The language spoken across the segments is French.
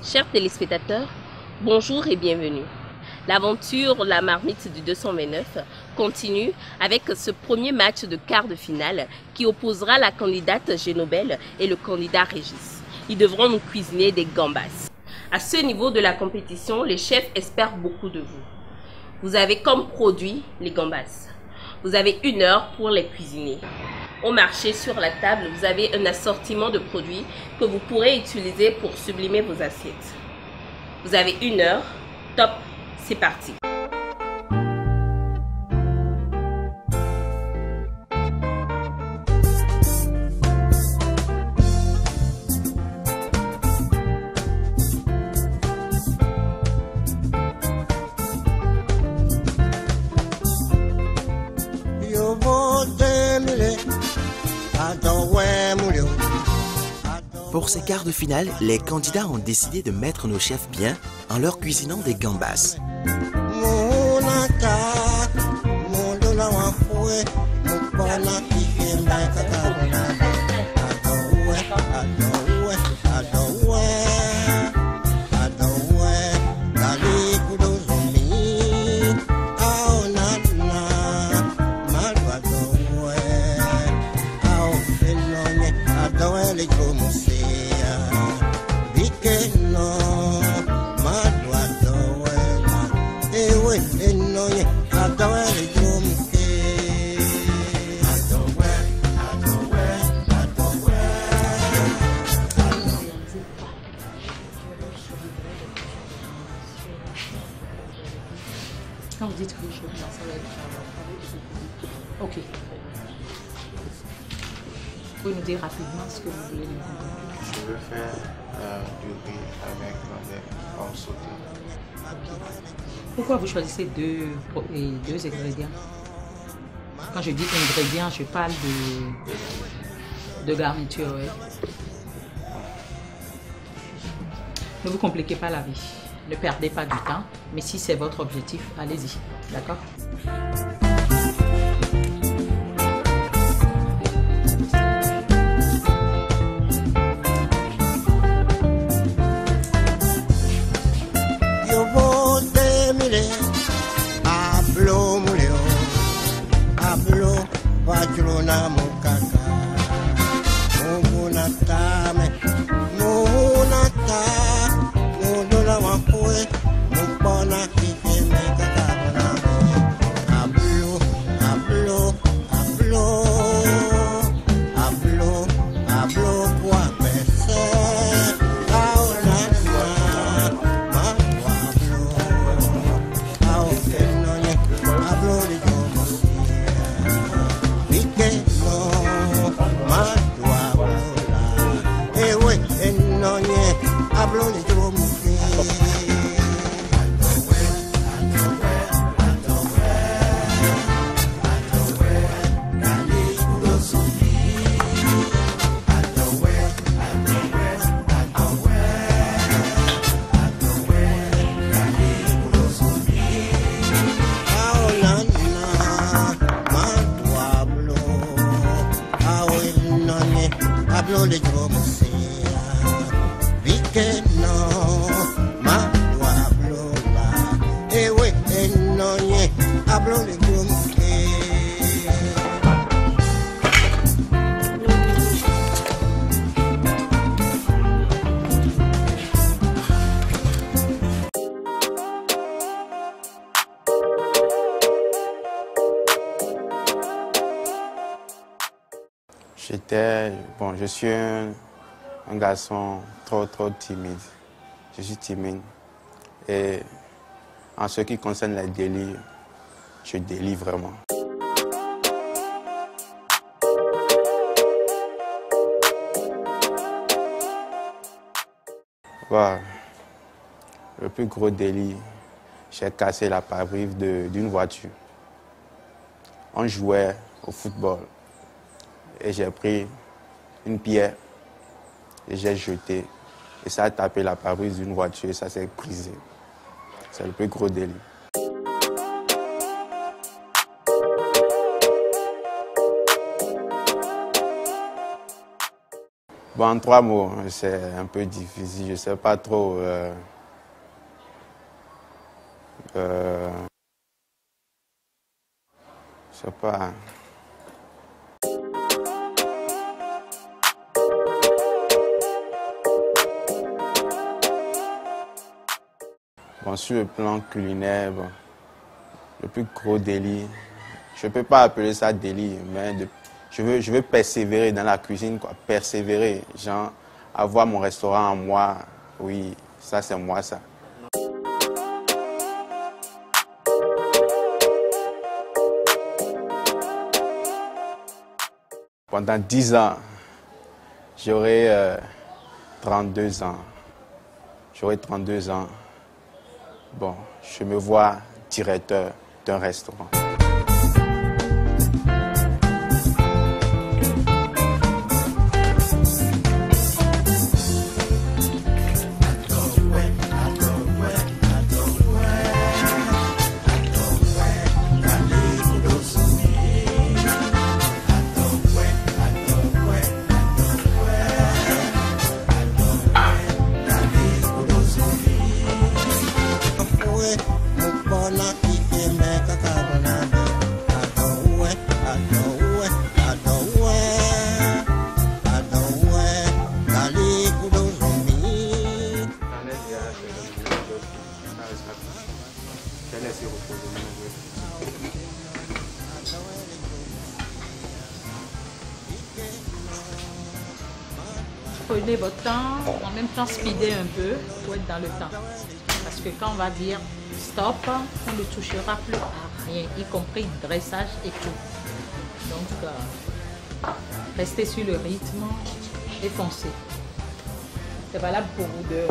Chers téléspectateurs, bonjour et bienvenue. L'aventure La Marmite du 229 continue avec ce premier match de quart de finale qui opposera la candidate Génobel et le candidat Régis. Ils devront nous cuisiner des gambas. À ce niveau de la compétition, les chefs espèrent beaucoup de vous. Vous avez comme produit les gambas. Vous avez 1 heure pour les cuisiner. Au marché, sur la table, vous avez un assortiment de produits que vous pourrez utiliser pour sublimer vos assiettes. Vous avez 1 heure. Top, c'est parti. Pour ces quarts de finale, les candidats ont décidé de mettre nos chefs bien en leur cuisinant des gambas. Quand vous dites riche, ça va être... Ok. Vous pouvez nous dire rapidement ce que vous voulez nous dire? Je veux faire du riz avec des pommes sautées. Pourquoi vous choisissez deux ingrédients? Quand je dis ingrédients, je parle de garniture. Ouais. Ne vous compliquez pas la vie. Ne perdez pas du temps, mais si c'est votre objectif, allez-y. D'accord? Je suis un garçon trop timide. Je suis timide. Et en ce qui concerne les délits, je délie vraiment. Voilà. Le plus gros délit, j'ai cassé la pare-brise d'une voiture. On jouait au football et j'ai pris une pierre et j'ai jeté. Et ça a tapé la pare-brise d'une voiture et ça s'est brisé. C'est le plus gros délit. Bon, en 3 mots, c'est un peu difficile. Je ne sais pas trop. Je sais pas. Bon, sur le plan culinaire, bon, le plus gros délit, je ne peux pas appeler ça délit, mais je veux persévérer dans la cuisine, quoi. Persévérer, genre avoir mon restaurant en moi, oui, ça c'est moi ça. Pendant 10 ans, j'aurai 32 ans. J'aurai 32 ans. Bon, je me vois directeur d'un restaurant. Prenez votre temps, en même temps speeder un peu pour être dans le temps. Parce que quand on va dire stop, on ne touchera plus à rien, y compris dressage et tout. Donc, restez sur le rythme et foncez. C'est valable pour vous deux.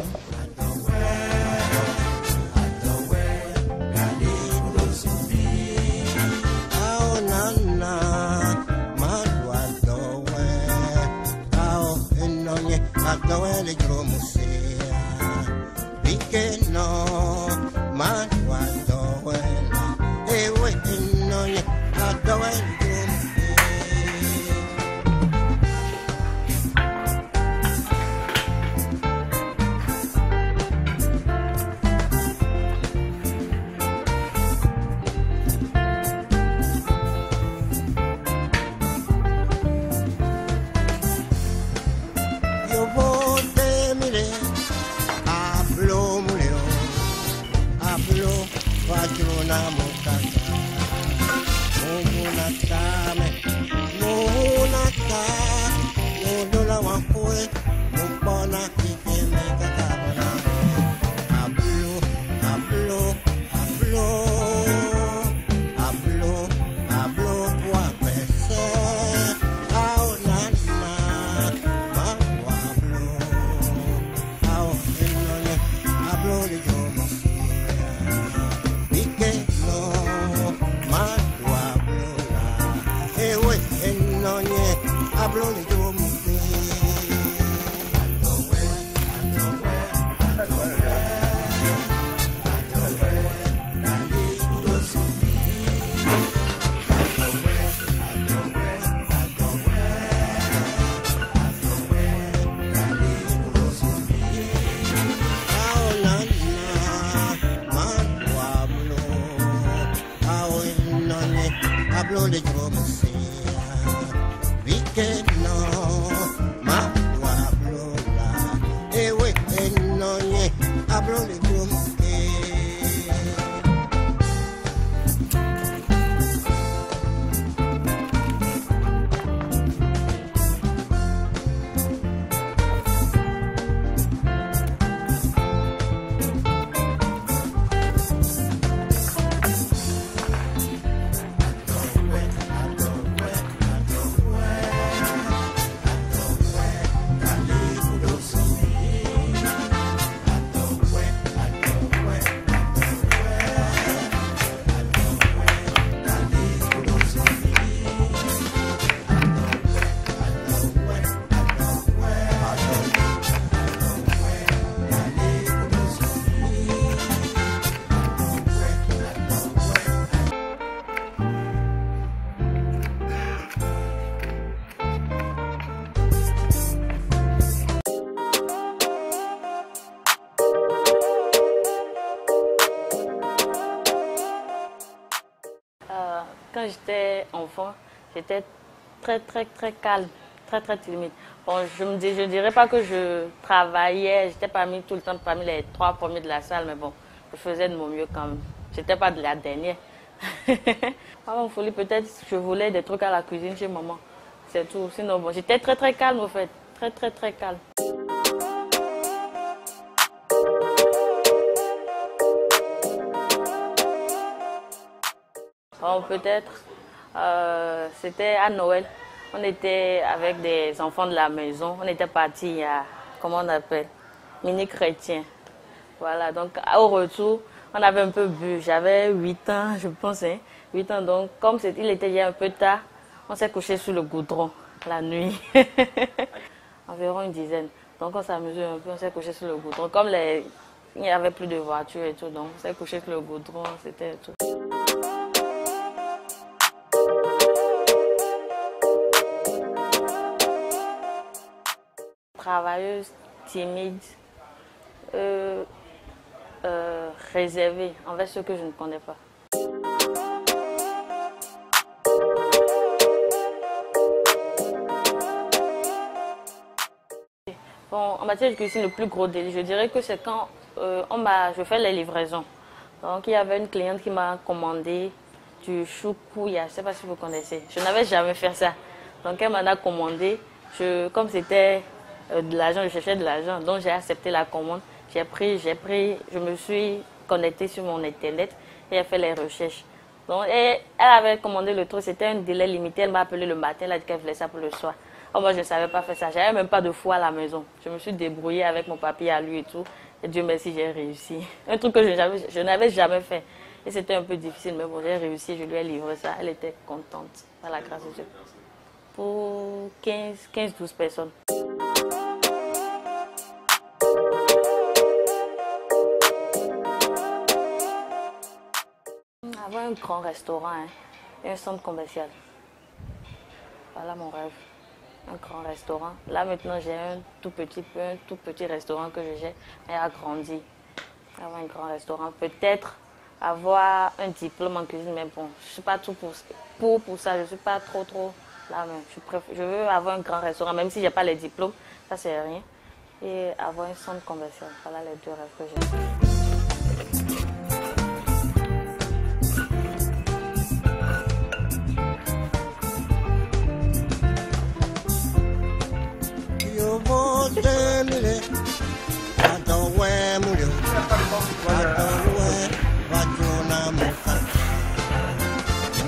Quand j'étais enfant, j'étais très calme, très timide. Bon, je dirais pas que je travaillais, j'étais tout le temps parmi les 3 premiers de la salle, mais bon, je faisais de mon mieux quand même. J'étais pas de la dernière. Avant folie, peut-être je voulais des trucs à la cuisine chez maman. C'est tout. Sinon, bon, j'étais très calme au fait. Très calme. Bon, peut-être, c'était à Noël. On était avec des enfants de la maison. On était partis à, comment on appelle, mini chrétien. Voilà, donc au retour, on avait un peu bu. J'avais 8 ans, je pense, hein, 8 ans. Donc, comme il était déjà un peu tard, on s'est couché sur le goudron la nuit. Environ une dizaine. Donc, on s'amusait un peu, on s'est couché sur le goudron. Comme il n'y avait plus de voitures et tout, donc on s'est couché sur le goudron, c'était tout. Travailleuse, timide, réservée envers ceux que je ne connais pas. Bon, en matière de cuisine, le plus gros délit, je dirais que c'est quand je fais les livraisons. Donc, il y avait une cliente qui m'a commandé du choukouya, je ne sais pas si vous connaissez. Je n'avais jamais fait ça. Donc, elle m'en a commandé. Comme c'était de l'argent, je cherchais de l'argent. Donc, j'ai accepté la commande. J'ai pris, je me suis connectée sur mon internet et j'ai fait les recherches. Donc, elle avait commandé le truc, c'était un délai limité. Elle m'a appelé le matin, elle a dit qu'elle voulait ça pour le soir. Oh, moi, je ne savais pas faire ça. J'avais même pas de four à la maison. Je me suis débrouillée avec mon papier à lui et tout. Et Dieu merci, j'ai réussi. Un truc que je n'avais jamais fait. Et c'était un peu difficile, mais bon, j'ai réussi. Je lui ai livré ça. Elle était contente, par la grâce de Dieu. Pour 15-12 personnes. Avoir un grand restaurant, hein, et un centre commercial. Voilà mon rêve. Un grand restaurant. Là maintenant j'ai un tout petit restaurant que j'ai agrandi. Avoir un grand restaurant. Peut-être avoir un diplôme en cuisine, mais bon, je ne suis pas tout pour ça. Je ne suis pas trop là. Mais je veux avoir un grand restaurant, même si je n'ai pas les diplômes, ça c'est rien. Et avoir un centre commercial. Voilà les 2 rêves que j'ai. Mungu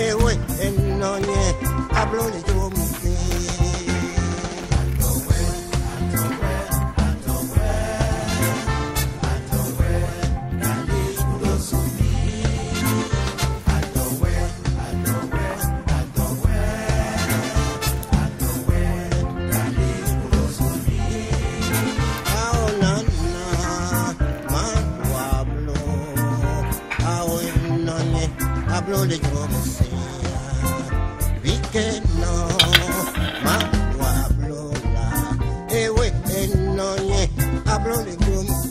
ewe enonye ablole jomke hablo de Gromosea, vi que no, ma hablo la, ewe enoye, hablo de Gromosea.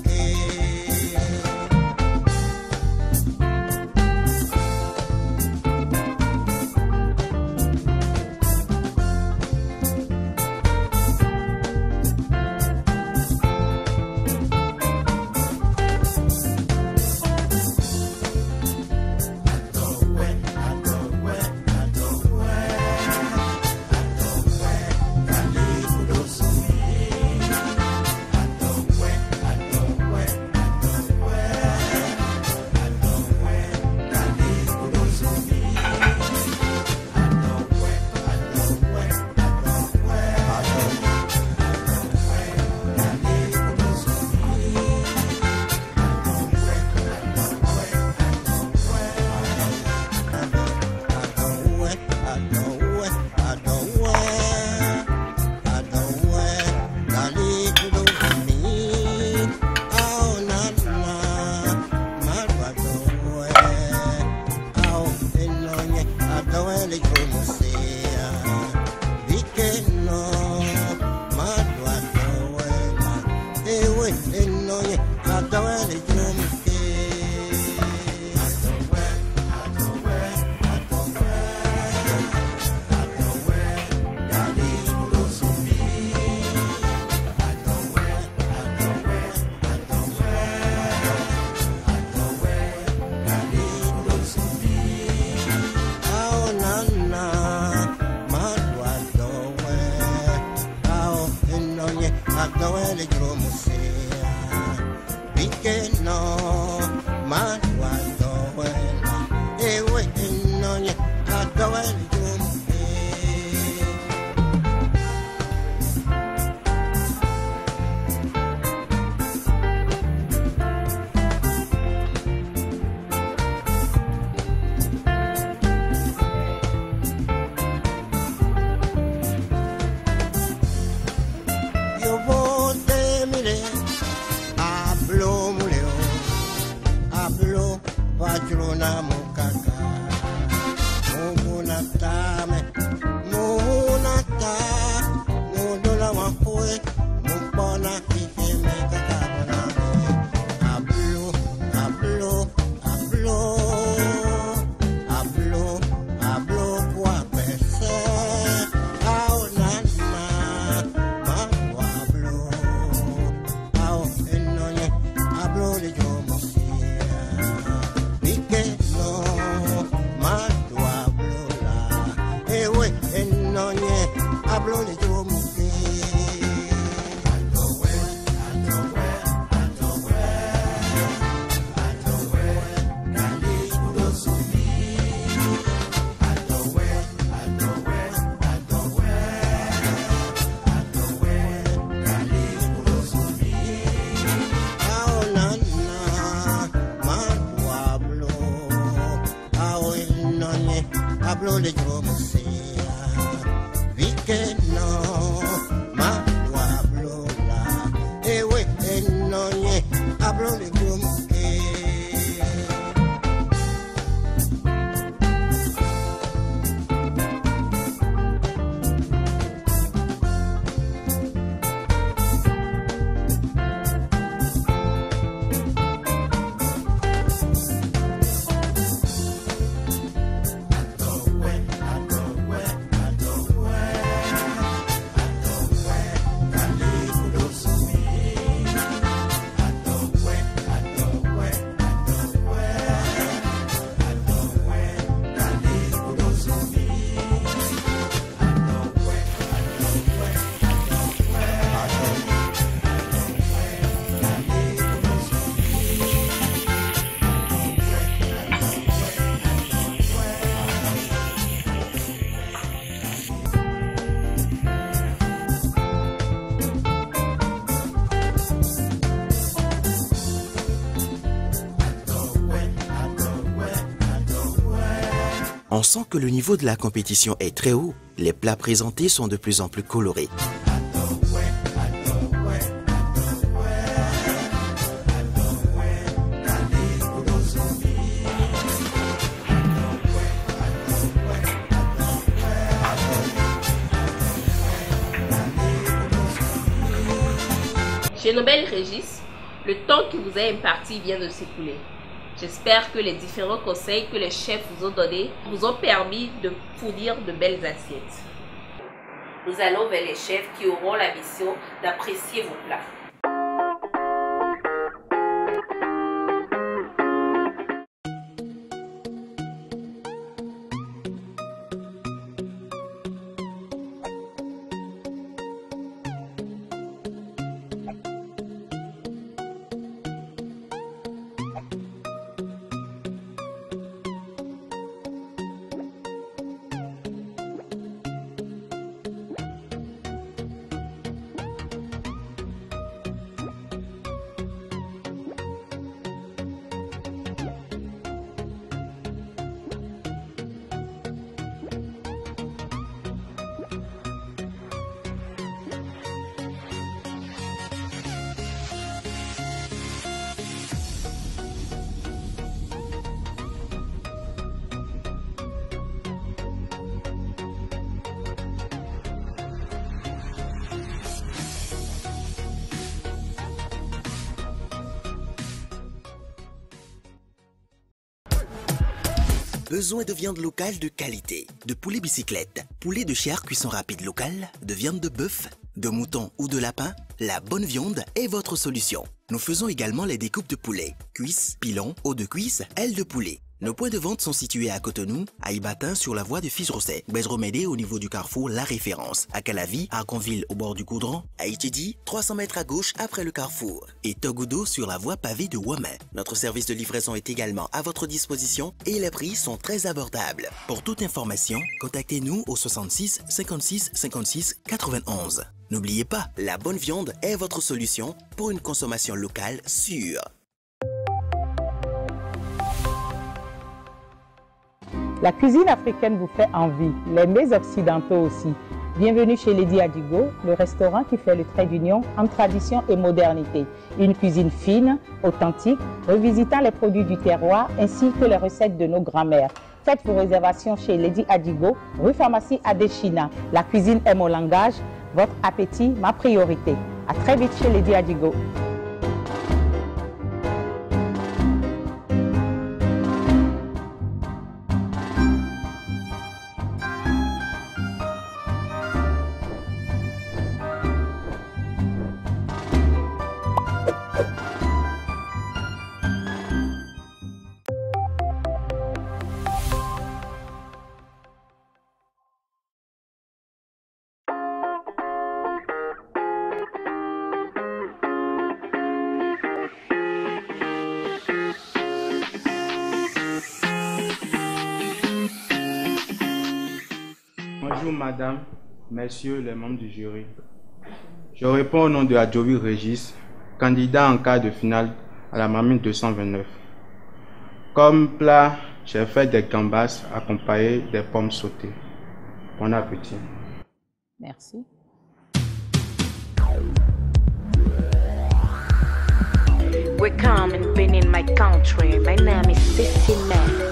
Hablo de Gromosea, vi que no, ma hablo la, ewe enoye, hablo de Gromosea. Where On sent que le niveau de la compétition est très haut. Les plats présentés sont de plus en plus colorés. Chez Nobel Régis, le temps qui vous est imparti vient de s'écouler. J'espère que les différents conseils que les chefs vous ont donnés vous ont permis de fournir de belles assiettes. Nous allons vers les chefs qui auront la mission d'apprécier vos plats. Besoin de viande locale de qualité, de poulet bicyclette, poulet de chair cuisson rapide locale, de viande de bœuf, de mouton ou de lapin, la bonne viande est votre solution. Nous faisons également les découpes de poulet, cuisses, pilons, os de cuisse, ailes de poulet. Nos points de vente sont situés à Cotonou, à Ibatin sur la voie de Fils-Rosset, Bezromédé au niveau du carrefour La Référence, à Calavi, à Arconville au bord du Goudron, à Itidi, 300 mètres à gauche après le carrefour, et Togudo sur la voie pavée de Ouamin. Notre service de livraison est également à votre disposition et les prix sont très abordables. Pour toute information, contactez-nous au 66 56 56 91. N'oubliez pas, la bonne viande est votre solution pour une consommation locale sûre. La cuisine africaine vous fait envie, les mets occidentaux aussi. Bienvenue chez Lady Adigo, le restaurant qui fait le trait d'union entre tradition et modernité. Une cuisine fine, authentique, revisitant les produits du terroir ainsi que les recettes de nos grands-mères. Faites vos réservations chez Lady Adigo, rue Pharmacie Adéchina. La cuisine est mon langage, votre appétit, ma priorité. À très vite chez Lady Adigo. Bonjour madame, messieurs les membres du jury. Je réponds au nom de Adjovi Régis, candidat en quart de finale à la marmite 229. Comme plat, j'ai fait des gambas accompagnés des pommes sautées. Bon appétit. Merci. We come and been in my country. My name is Sissy Man.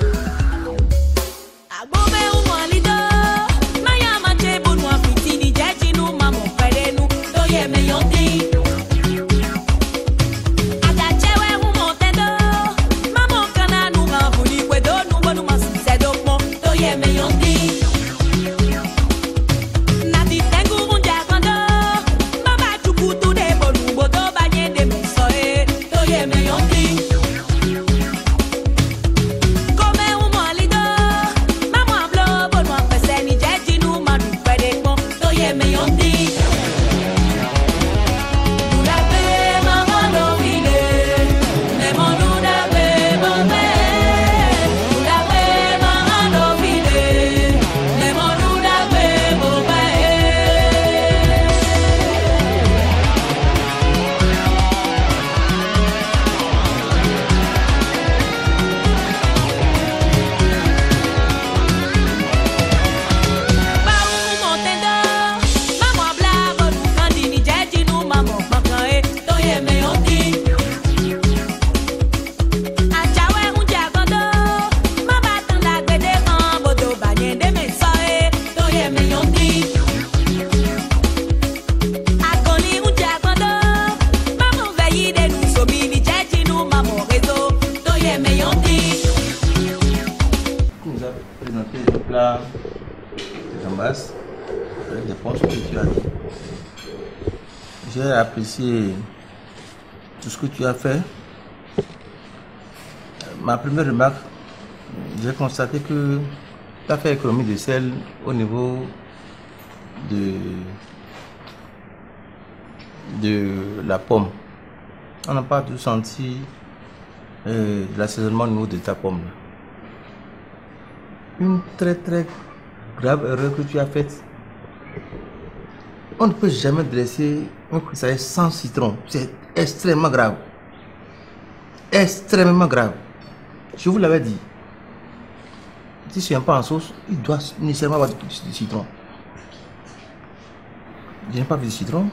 Come présenter le plat de gambas avec des pommes que tu as dit. J'ai apprécié tout ce que tu as fait. Ma première remarque, j'ai constaté que tu as fait économie de sel au niveau de la pomme. On n'a pas tout senti l'assaisonnement au niveau de ta pomme. Une très grave erreur que tu as faite. On ne peut jamais dresser un crustacé sans citron. C'est extrêmement grave. Extrêmement grave. Je vous l'avais dit. Si c'est un pas en sauce, il doit nécessairement avoir du citron. Je n'ai pas vu de citron.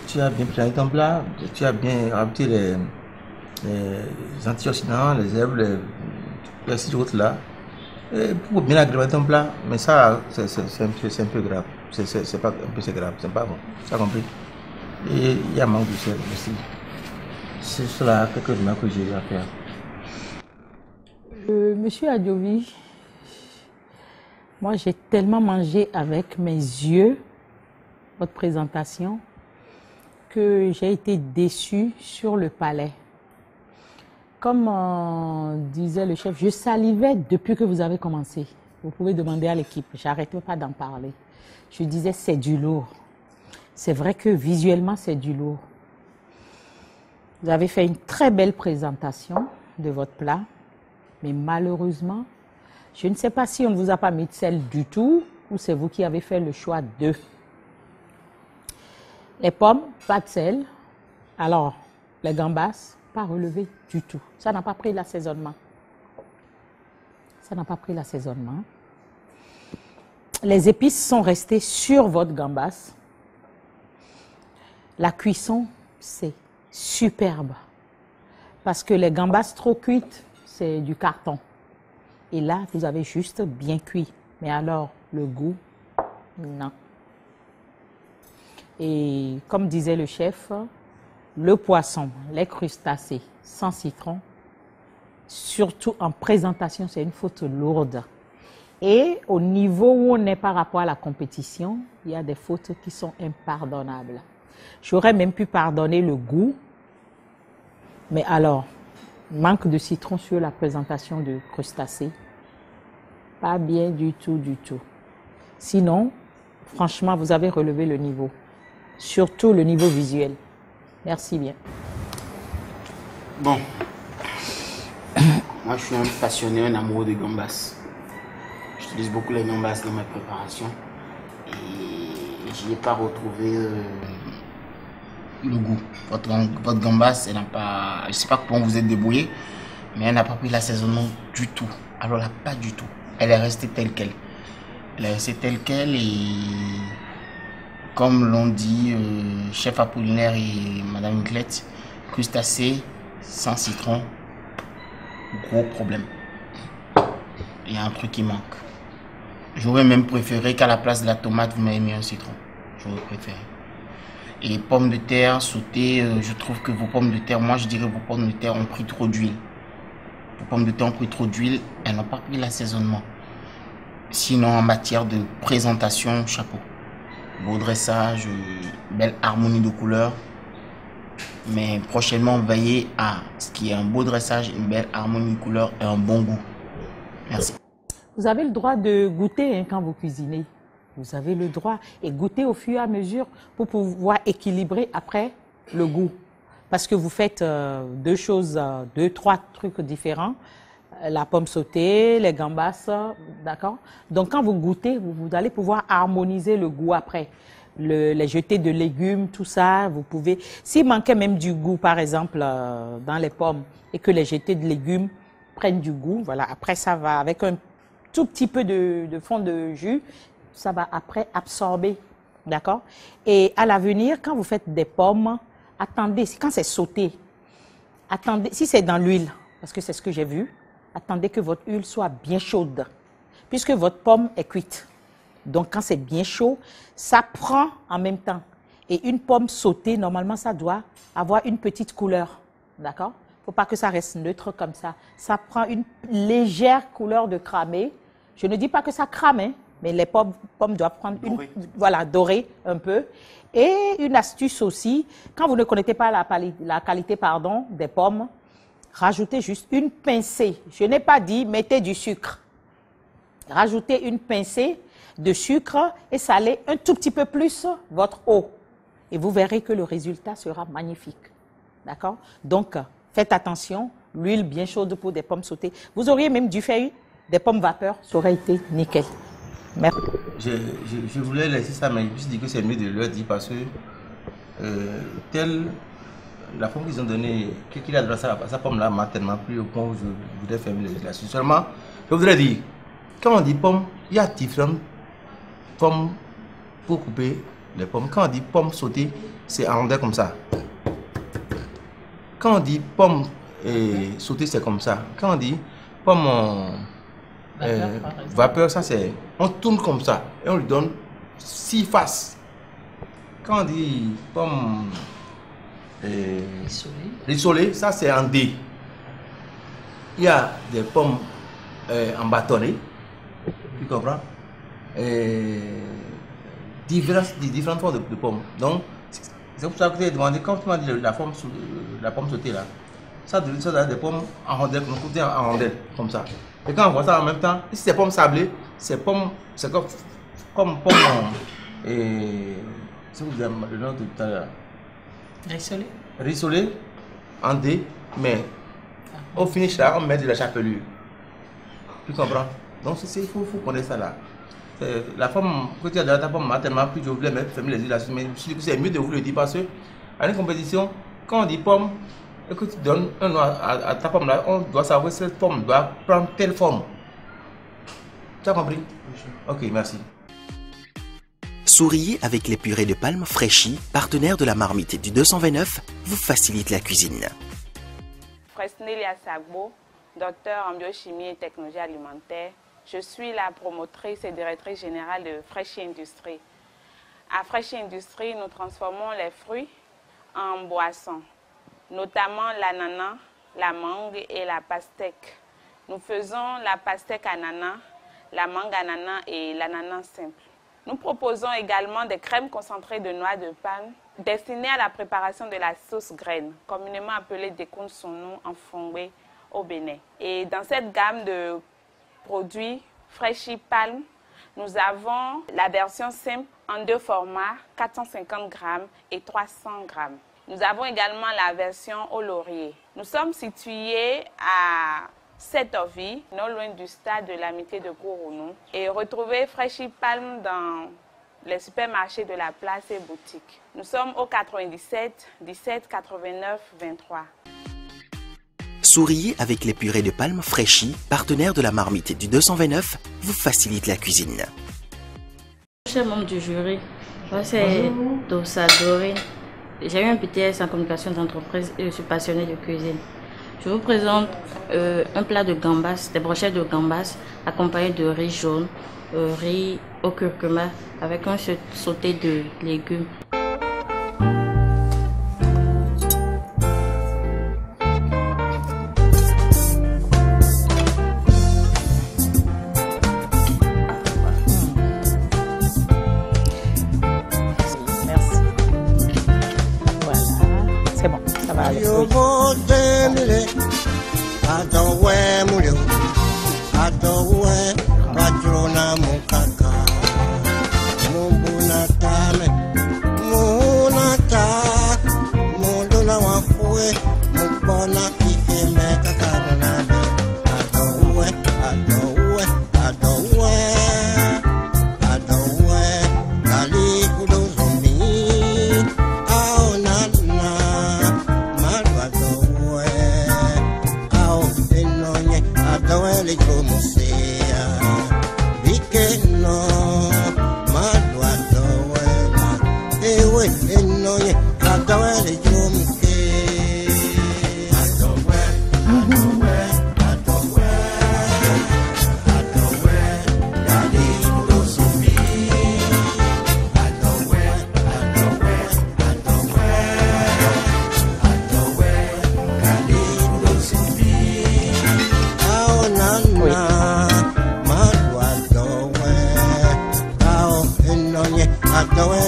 Tu as bien préparé ton plat. Tu as bien rajouté les antioxydants, les herbes, les autres là. Pour bien agrémenter ton plat. Mais ça, c'est un peu grave. C'est pas un peu, c'est grave. C'est pas bon. Tu as compris? Et il y a un manque de sel aussi. C'est cela quelques remarques que j'ai eu à faire. Monsieur Adjovi, moi j'ai tellement mangé avec mes yeux votre présentation que j'ai été déçue sur le palais. Comme disait le chef, je salivais depuis que vous avez commencé. Vous pouvez demander à l'équipe, j'arrêtais pas d'en parler. Je disais c'est du lourd. C'est vrai que visuellement c'est du lourd. Vous avez fait une très belle présentation de votre plat. Mais malheureusement, je ne sais pas si on ne vous a pas mis de sel du tout ou c'est vous qui avez fait le choix de. Les pommes, pas de sel. Alors, les gambas, pas relevé du tout. Ça n'a pas pris l'assaisonnement. Ça n'a pas pris l'assaisonnement. Les épices sont restées sur votre gambas. La cuisson, c'est superbe. Parce que les gambas trop cuites, c'est du carton. Et là, vous avez juste bien cuit. Mais alors, le goût, non. Et comme disait le chef, le poisson, les crustacés sans citron, surtout en présentation, c'est une faute lourde. Et au niveau où on est par rapport à la compétition, il y a des fautes qui sont impardonnables. J'aurais même pu pardonner le goût, mais alors, manque de citron sur la présentation de crustacés. Pas bien du tout, du tout. Sinon, franchement, vous avez relevé le niveau. Surtout le niveau visuel. Merci bien. Bon. Moi, je suis un passionné, un amoureux de gambas. J'utilise beaucoup les gambas dans ma préparation. Et je n'ai pas retrouvé le goût. Votre gambas, elle n'a pas... Je ne sais pas comment vous êtes débrouillé, mais elle n'a pas pris l'assaisonnement du tout. Alors là, pas du tout. Elle est restée telle qu'elle. Elle est restée telle qu'elle et... Comme l'ont dit chef Apollinaire et Madame Niclette, crustacés sans citron, gros problème. Il y a un truc qui manque. J'aurais même préféré qu'à la place de la tomate, vous m'ayez mis un citron. J'aurais préféré. Et les pommes de terre sautées, je trouve que vos pommes de terre, moi je dirais vos pommes de terre ont pris trop d'huile. Vos pommes de terre ont pris trop d'huile, elles n'ont pas pris l'assaisonnement. Sinon, en matière de présentation, chapeau. Beau dressage, belle harmonie de couleurs. Mais prochainement, veillez à ce qui est un beau dressage, une belle harmonie de couleurs et un bon goût. Merci. Vous avez le droit de goûter quand vous cuisinez. Vous avez le droit et goûter au fur et à mesure pour pouvoir équilibrer après le goût. Parce que vous faites deux choses, trois trucs différents. La pomme sautée, les gambas, d'accord? Donc quand vous goûtez, vous allez pouvoir harmoniser le goût après. Les jetés de légumes, tout ça, vous pouvez... S'il manquait même du goût, par exemple, dans les pommes, et que les jetés de légumes prennent du goût, voilà, après ça va, avec un tout petit peu de fond de jus, ça va après absorber, d'accord? Et à l'avenir, quand vous faites des pommes, attendez, quand c'est sauté, attendez, si c'est dans l'huile, parce que c'est ce que j'ai vu, attendez que votre huile soit bien chaude, puisque votre pomme est cuite. Donc, quand c'est bien chaud, ça prend en même temps. Et une pomme sautée, normalement, ça doit avoir une petite couleur. D'accord? Il faut pas que ça reste neutre comme ça. Ça prend une légère couleur de cramé. Je ne dis pas que ça crame, hein, mais les pommes doivent prendre voilà, dorée un peu. Et une astuce aussi, quand vous ne connaissez pas la qualité des pommes, rajoutez juste une pincée. Je n'ai pas dit mettez du sucre. Rajoutez une pincée de sucre et salez un tout petit peu plus votre eau. Et vous verrez que le résultat sera magnifique. D'accord? Donc, faites attention, l'huile bien chaude pour des pommes sautées. Vous auriez même dû faire des pommes vapeur, ça aurait été nickel. Merci. Je voulais laisser ça, mais je me suis dit que c'est mieux de leur dire parce que la forme qu'ils ont donnée, qu'il a donné sa pomme-là m'a tellement plu au point où je voudrais fermer la suite. Seulement, je voudrais dire, quand on dit pomme, il y a différentes pommes pour couper les pommes. Quand on dit pomme sautée, c'est en rondelle comme ça. Quand on dit pomme sautée, c'est comme ça. Quand on dit pomme vapeur, ça c'est... On tourne comme ça et on lui donne 6 faces. Quand on dit pomme rissolée, ça c'est en D. Il y a des pommes en bâtonnet, tu comprends? Différentes formes de pommes. Donc, c'est pour ça que tu as demandé, quand tu m'as dit la pomme sautée là, ça doit être des pommes en rondelle, en rondelle, comme ça. Et quand on voit ça en même temps, si c'est pommes sablées, c'est comme pomme si vous avez le nom de tout à l'heure. Rissolé en D, mais au finish là, on met de la chapelure. Tu comprends? Donc il faut connaître ça là. La forme que tu as dans ta pomme m'a tellement plu, je voulais mettre fermer les yeux là-dessus, mais je me suis dit que c'est mieux de vous le dire parce que à une compétition, quand on dit pomme et que tu donnes un nom à ta pomme là, on doit savoir que cette pomme doit prendre telle forme. Tu as compris? Ok, merci. Souriez avec les purées de palme fraîchies, partenaire de la marmite du 229, vous facilite la cuisine. Fresnelia Sagbo, docteur en biochimie et technologie alimentaire. Je suis la promotrice et directrice générale de Fraichi Industrie. À Fraichi Industrie, nous transformons les fruits en boissons, notamment l'ananas, la mangue et la pastèque. Nous faisons la pastèque ananas, la mangue ananas et l'ananas simple. Nous proposons également des crèmes concentrées de noix de palme destinées à la préparation de la sauce graine, communément appelée décompte son nom en Fongbe au Bénin. Et dans cette gamme de produits Fraichi Palm, nous avons la version simple en 2 formats, 450 grammes et 300 grammes. Nous avons également la version au laurier. Nous sommes situés à Setovie, non loin du stade de l'amitié de Kourounou. Et retrouvez Fraichi Palm dans les supermarchés de la place et boutiques. Nous sommes au 97 17 89 23. Souriez avec les purées de palme fraîchies, partenaire de la marmite du 229, vous facilite la cuisine. Chers membres du jury, moi c'est Dossa Doré. J'ai eu un BTS en communication d'entreprise et je suis passionnée de cuisine. Je vous présente un plat de gambas, des brochettes de gambas accompagnées de riz jaune, riz au curcuma avec un sauté de légumes.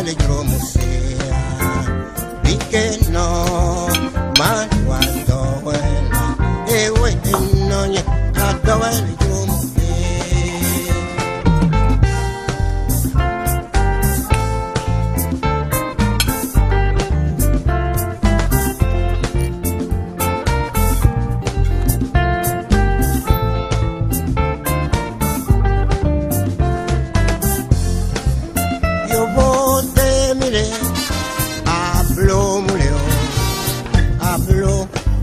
adowele jromusea Bikeno Manwa adowela Ewe enonye adowele jromusea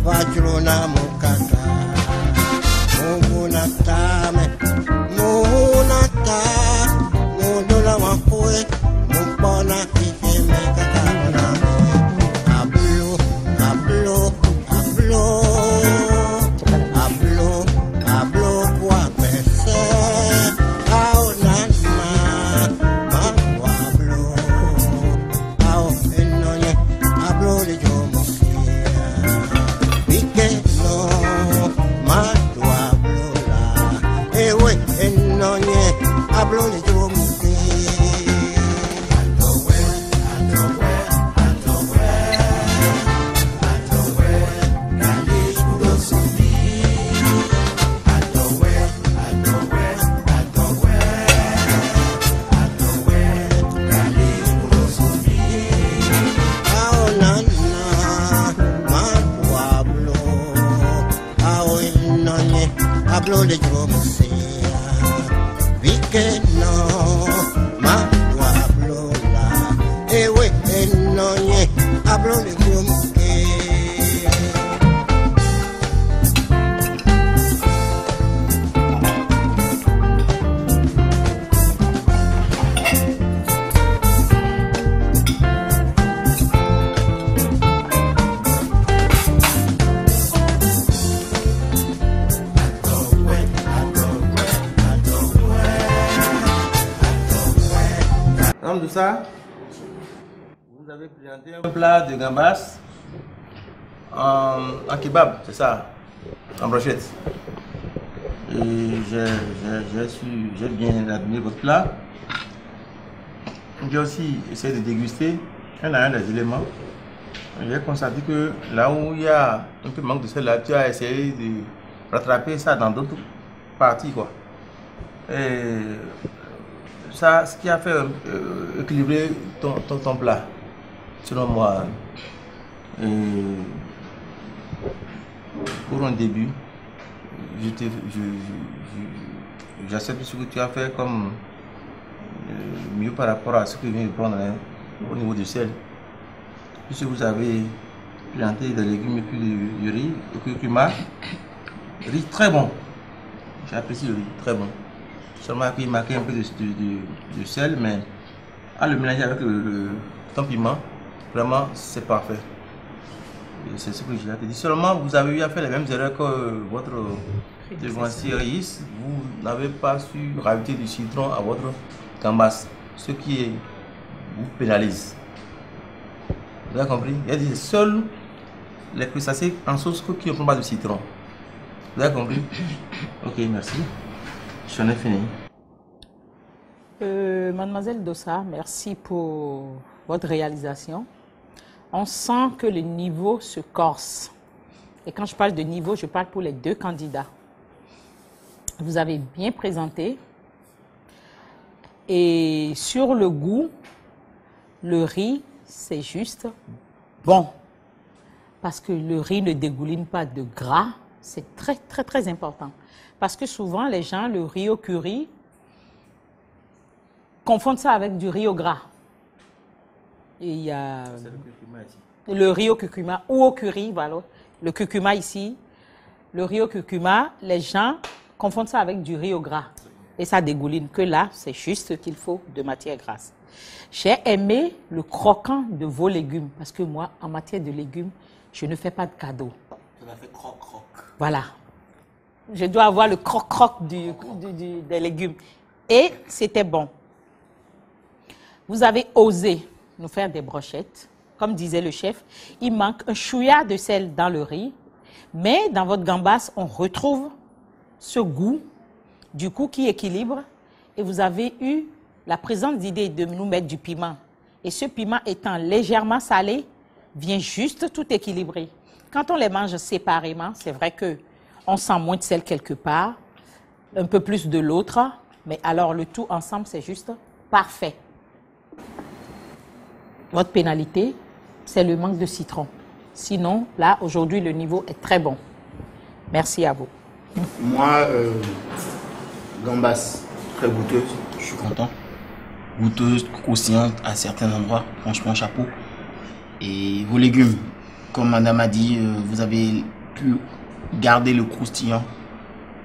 Vajrona mukata Mugunatame Mugunata Mudula wakue Mupona kikeme katabuna Ablo, ablo, ablo Ablo, ablo kwa pese Ao nana Makwa ablo Ao enonye Ablo le jomo Hablo de yo hablo de yo que no mando hablo la ewe enoye hablo de gumke Comme tout ça, vous avez présenté un plat de gambas en kebab, c'est ça, en brochette. Et j'ai bien admiré votre plat. J'ai aussi essayé de déguster un à un des éléments. J'ai constaté que là où il y a un peu de manque de sel, là, tu as essayé de rattraper ça dans d'autres parties, quoi. Et ça, ce qui a fait équilibrer ton plat, selon moi. Pour un début, j'accepte ce que tu as fait comme mieux par rapport à ce que je viens de prendre au niveau du sel. Puisque vous avez planté des légumes et puis du riz, le curcuma, riz très bon. J'apprécie le riz, très bon. Seulement qu'il manquait un peu de sel, mais à le mélanger avec ton piment, vraiment c'est parfait. C'est ce que j'ai à te dire. Seulement vous avez eu à faire les mêmes erreurs que votre devancier Reyes. Vous n'avez pas su rajouter du citron à votre gambas, ce qui vous pénalise. Vous avez compris? Il y a dit seuls les crustacés en sauce qui ne font pas de citron. Vous avez compris? Ok, merci. J'en ai fini. Mademoiselle Dossa, merci pour votre réalisation. On sent que le niveau se corse. Et quand je parle de niveau, je parle pour les deux candidats. Vous avez bien présenté. Et sur le goût, le riz, c'est juste bon. Parce que le riz ne dégouline pas de gras. C'est très, très, très important. Parce que souvent, les gens, le riz au curry, confondent ça avec du riz au gras. Et il y a le riz au curcuma ou au curry, voilà. Le curcuma ici, le riz au curcuma, les gens confondent ça avec du riz au gras. Et ça dégouline. Que là, c'est juste ce qu'il faut de matière grasse. J'ai aimé le croquant de vos légumes. Parce que moi, en matière de légumes, je ne fais pas de cadeaux. Ça fait croc-croc. Voilà. Je dois avoir le croc-croc des légumes. Et c'était bon. Vous avez osé nous faire des brochettes. Comme disait le chef, il manque un chouïa de sel dans le riz. Mais dans votre gambas, on retrouve ce goût, du coup, qui équilibre. Et vous avez eu la présente idée de nous mettre du piment. Et ce piment étant légèrement salé, vient juste tout équilibrer. Quand on les mange séparément, c'est vrai qu'on sent moins de sel quelque part, un peu plus de l'autre, mais alors le tout ensemble, c'est juste parfait. Votre pénalité, c'est le manque de citron. Sinon, là, aujourd'hui, le niveau est très bon. Merci à vous. Moi, gambas, très goûteuse, je suis content. Goûteuse, croustillante à certains endroits, franchement chapeau. Et vos légumes, comme madame a dit, vous avez pu garder le croustillant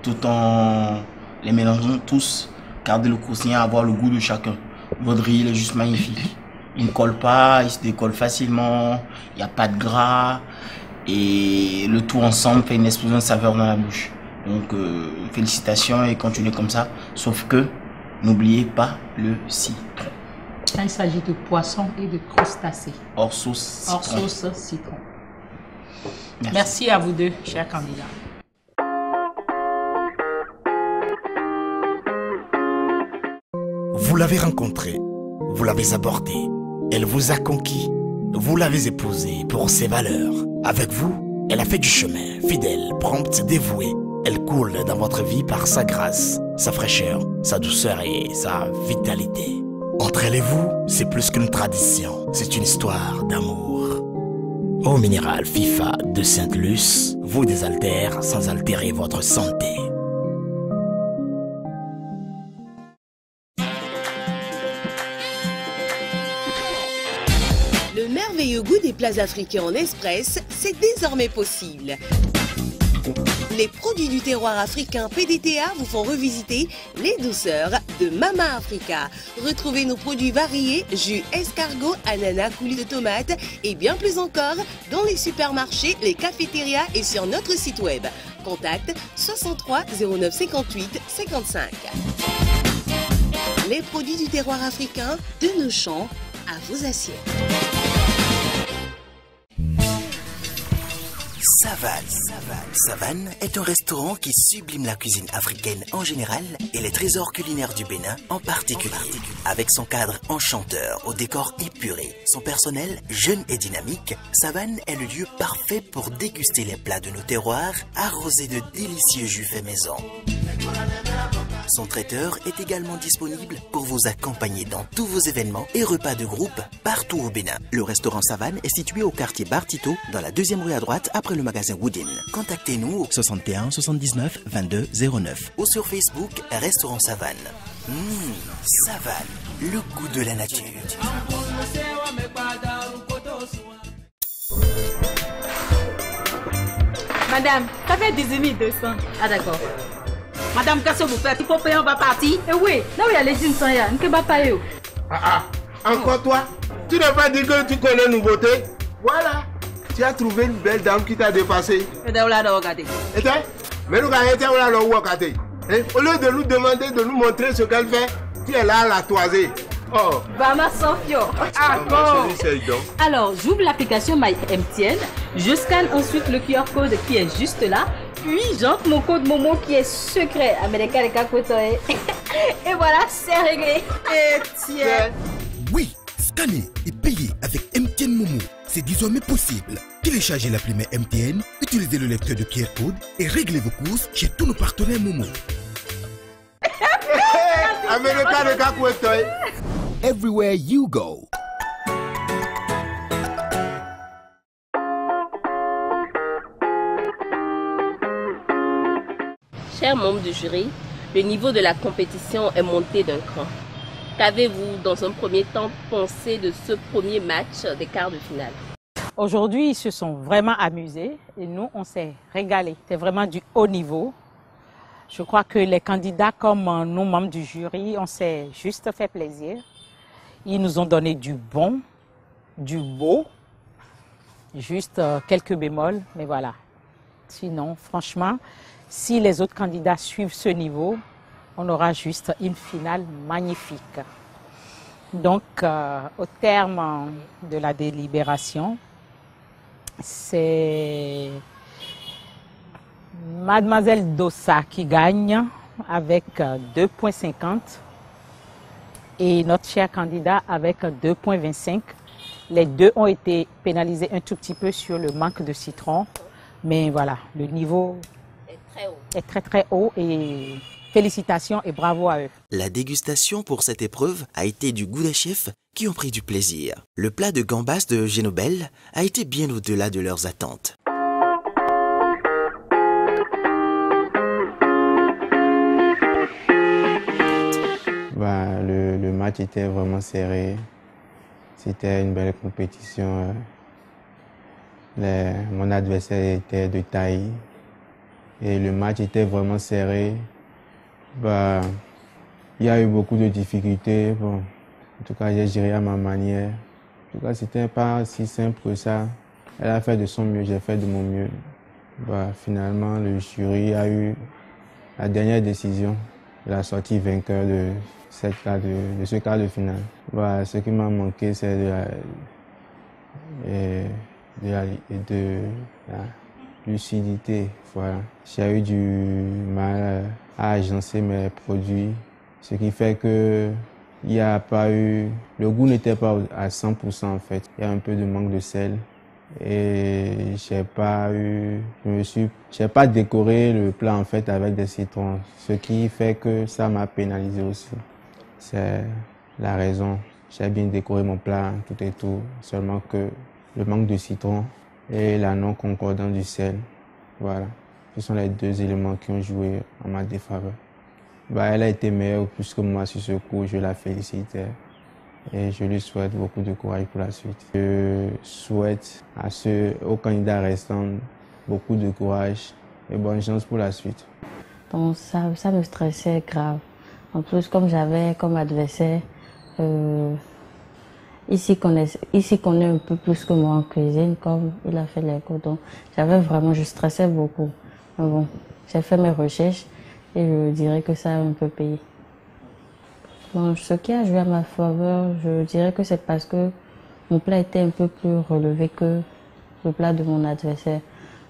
tout en les mélangeant tous, garder le croustillant, avoir le goût de chacun. Votre riz, il est juste magnifique. Il ne colle pas, il se décolle facilement, il n'y a pas de gras. Et le tout ensemble fait une explosion de saveur dans la bouche. Donc félicitations et continuez comme ça. Sauf que n'oubliez pas le citron. Il s'agit de poisson et de crustacés. Hors sauce citron. Hors sauce citron. Merci à vous deux, chers candidats. Vous l'avez rencontrée, vous l'avez abordée, elle vous a conquis, vous l'avez épousée pour ses valeurs. Avec vous, elle a fait du chemin, fidèle, prompte, dévouée. Elle coule dans votre vie par sa grâce, sa fraîcheur, sa douceur et sa vitalité. Entre elle et vous, c'est plus qu'une tradition, c'est une histoire d'amour. Eau minérale FIFA de Sainte-Luce vous désaltère sans altérer votre santé. Le merveilleux goût des plats africains en express, c'est désormais possible. Les produits du terroir africain PDTA vous font revisiter les douceurs de Mama Africa. Retrouvez nos produits variés, jus escargot, ananas, coulis de tomates et bien plus encore dans les supermarchés, les cafétérias et sur notre site web. Contact 63 09 58 55. Les produits du terroir africain, de nos champs à vos assiettes. Savane est un restaurant qui sublime la cuisine africaine en général et les trésors culinaires du Bénin en particulier. Avec son cadre enchanteur au décor épuré, son personnel jeune et dynamique, Savane est le lieu parfait pour déguster les plats de nos terroirs arrosés de délicieux jus faits maison. Son traiteur est également disponible pour vous accompagner dans tous vos événements et repas de groupe partout au Bénin. Le restaurant Savane est situé au quartier Bartito, dans la 2e rue à droite après le magasin Woodin. Contactez-nous au 61 79 22 09 ou sur Facebook Restaurant Savane. Savane, le goût de la nature. Madame, ça fait 18 200. Ah d'accord. Madame, qu'est-ce que vous faites? Il faut payer, on va partir. Eh oui, là où il y a les jeans, il y a un kebab paye. Encore toi? Tu n'as pas dit que tu connais une nouveauté? Voilà. Tu as trouvé une belle dame qui t'a dépassé. Et de là, regardez. Et mais nous, regardez. Au lieu de nous demander de nous montrer ce qu'elle fait, tu es là à la toiser. Oh. Vama Sofio. Ah bon. Alors, j'ouvre l'application MyMTN. Je scanne ensuite le QR code qui est juste là. Puis, j'entre mon code Momo qui est secret. Et voilà, c'est réglé. Et tiens. Oui, scanner et payer avec MTN Momo, c'est désormais possible. Téléchargez l'appli MTN, utilisez le lecteur de QR code et réglez vos courses chez tous nos partenaires Momo. Everywhere you go. Chers membres du jury, le niveau de la compétition est monté d'un cran. Qu'avez-vous, dans un premier temps, pensé de ce premier match des quarts de finale? Aujourd'hui, ils se sont vraiment amusés et nous, on s'est régalés. C'est vraiment du haut niveau. Je crois que les candidats, comme nous, membres du jury, on s'est juste fait plaisir. Ils nous ont donné du bon, du beau, juste quelques bémols, mais voilà. Sinon, franchement, si les autres candidats suivent ce niveau, on aura juste une finale magnifique. Donc, au terme de la délibération, c'est Mademoiselle Dossa qui gagne avec 2,50 . et notre cher candidat avec 2,25. Les deux ont été pénalisés un tout petit peu sur le manque de citron. Mais voilà, le niveau est très très haut et félicitations et bravo à eux. La dégustation pour cette épreuve a été du goût des chefs qui ont pris du plaisir. Le plat de gambas de Génobel a été bien au-delà de leurs attentes. Le match était vraiment serré. C'était une belle compétition. Mon adversaire était de taille et le match était vraiment serré. Il y a eu beaucoup de difficultés. Bon, en tout cas, j'ai géré à ma manière. En tout cas, c'était pas si simple que ça. Elle a fait de son mieux, j'ai fait de mon mieux. Finalement, le jury a eu la dernière décision, la sortie vainqueur de ce quart de finale. Ce qui m'a manqué, c'est de la lucidité. Voilà. J'ai eu du mal à agencer mes produits, ce qui fait que il n'y a pas eu... Le goût n'était pas à 100% en fait. Il y a un peu de manque de sel. Et j'ai pas décoré le plat en fait avec des citrons, ce qui fait que ça m'a pénalisé aussi. C'est la raison. J'ai bien décoré mon plat, tout et tout, seulement que le manque de citron et la non-concordance du sel, voilà. Ce sont les deux éléments qui ont joué en ma défaveur. Elle a été meilleure plus que moi sur ce coup, je la félicite. Et je lui souhaite beaucoup de courage pour la suite. Je souhaite aux candidats restants beaucoup de courage et bonne chance pour la suite. Donc ça me stressait grave. En plus, comme j'avais comme adversaire, ici connaît un peu plus que moi en cuisine, comme il a fait les cours. Donc je stressais beaucoup. Mais bon, j'ai fait mes recherches et je dirais que ça a un peu payé. Bon, ce qui a joué à ma faveur, je dirais que c'est parce que mon plat était un peu plus relevé que le plat de mon adversaire.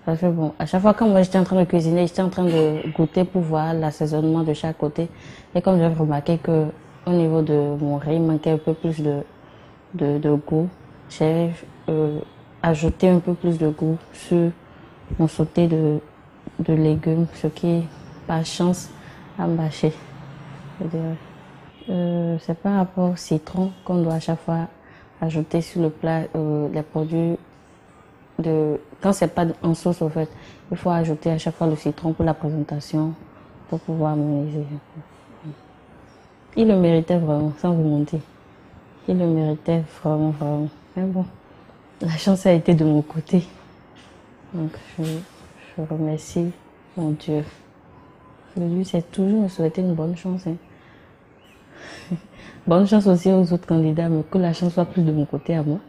Parce que bon, à chaque fois quand moi j'étais en train de cuisiner, j'étais en train de goûter pour voir l'assaisonnement de chaque côté. Et comme j'ai remarqué que au niveau de mon riz, il manquait un peu plus de goût, j'ai ajouté un peu plus de goût sur mon sauté de légumes, ce qui, par chance, a marché. C'est par rapport au citron qu'on doit à chaque fois ajouter sur le plat les produits quand c'est pas en sauce au fait, il faut ajouter à chaque fois le citron pour la présentation pour pouvoir harmoniser. Il le méritait vraiment, sans vous mentir. Il le méritait vraiment. Mais bon, la chance a été de mon côté. Donc je remercie mon Dieu. Lui, c'est toujours me souhaiter une bonne chance. Bonne chance aussi aux autres candidats, mais que la chance soit plus de mon côté à moi.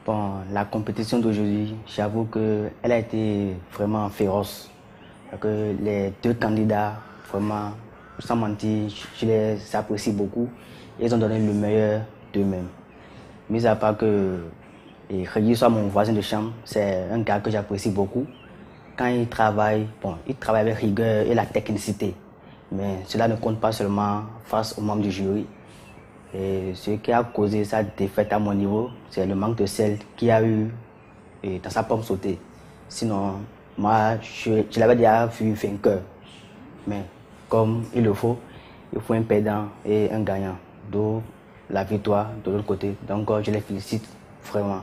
Bon, la compétition d'aujourd'hui, j'avoue qu'elle a été vraiment féroce. Que les deux candidats, vraiment, sans mentir, je les apprécie beaucoup. Ils ont donné le meilleur d'eux-mêmes. Mis à part que Régis soit mon voisin de chambre, c'est un gars que j'apprécie beaucoup. Quand il travaille avec rigueur et la technicité. Mais cela ne compte pas seulement face aux membres du jury. Et ce qui a causé sa défaite à mon niveau, c'est le manque de sel qu'il y a eu dans sa pomme sautée. Sinon, moi, je l'avais déjà vu vainqueur. Mais comme il le faut, il faut un perdant et un gagnant. D'où la victoire de l'autre côté. Donc, je les félicite vraiment.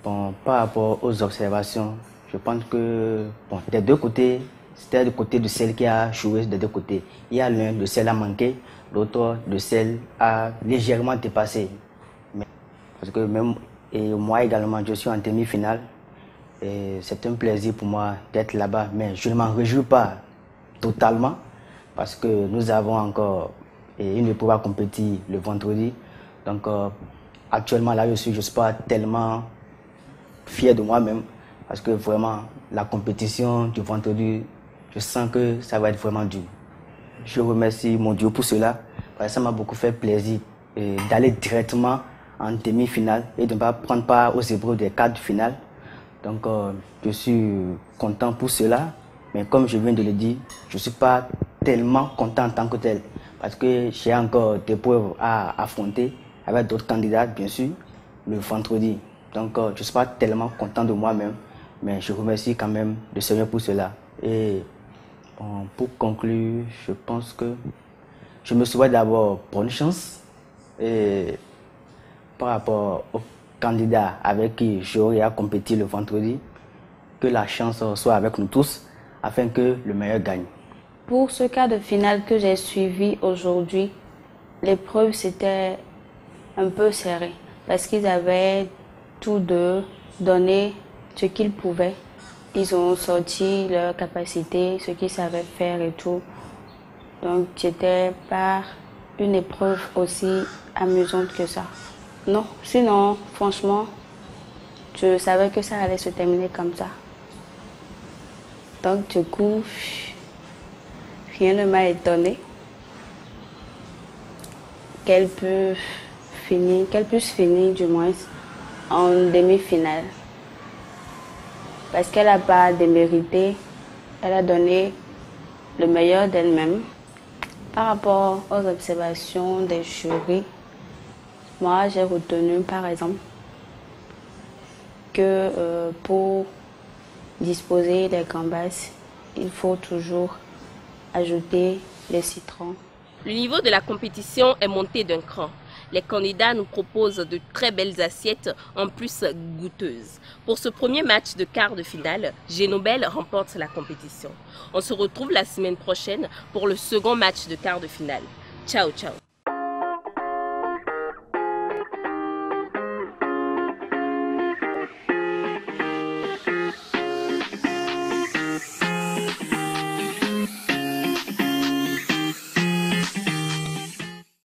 Bon, par rapport aux observations, je pense que des deux côtés, c'était du côté du sel qui a joué des deux côtés. Il y a l'un, le sel a manqué, l'autre, le sel a légèrement dépassé. Parce que même moi également, je suis en demi-finale. C'est un plaisir pour moi d'être là-bas, mais je ne m'en réjouis pas totalement parce que nous avons encore une épreuve à compétir le vendredi. Donc actuellement là, je suis pas tellement fier de moi-même parce que vraiment la compétition du vendredi, je sens que ça va être vraiment dur. Je remercie mon Dieu pour cela parce que ça m'a beaucoup fait plaisir d'aller directement en demi-finale et de ne pas prendre part aux épreuves des quarts de finale. Donc je suis content pour cela, mais comme je viens de le dire, je ne suis pas tellement content en tant que tel. Parce que j'ai encore des preuves à affronter avec d'autres candidats, bien sûr, le vendredi. Donc, je ne suis pas tellement content de moi-même, mais je remercie quand même le Seigneur pour cela. Et bon, pour conclure, je pense que je me souhaite d'abord bonne chance et par rapport aux candidats avec qui j'aurai à compétir le vendredi, que la chance soit avec nous tous afin que le meilleur gagne. Pour ce quart de finale que j'ai suivi aujourd'hui, l'épreuve c'était un peu serré parce qu'ils avaient tous deux donné ce qu'ils pouvaient. Ils ont sorti leur capacité, ce qu'ils savaient faire et tout. Donc c'était pas une épreuve aussi amusante que ça. Non, sinon franchement, je savais que ça allait se terminer comme ça. Donc du coup, rien ne m'a étonné qu'elle puisse finir du moins en demi-finale. Parce qu'elle n'a pas démérité, elle a donné le meilleur d'elle-même. Par rapport aux observations des jurys, moi j'ai retenu par exemple que pour disposer des gambas, il faut toujours ajouter le citron. Le niveau de la compétition est monté d'un cran. Les candidats nous proposent de très belles assiettes, en plus goûteuses. Pour ce premier match de quart de finale, Génobel remporte la compétition. On se retrouve la semaine prochaine pour le second match de quart de finale. Ciao, ciao.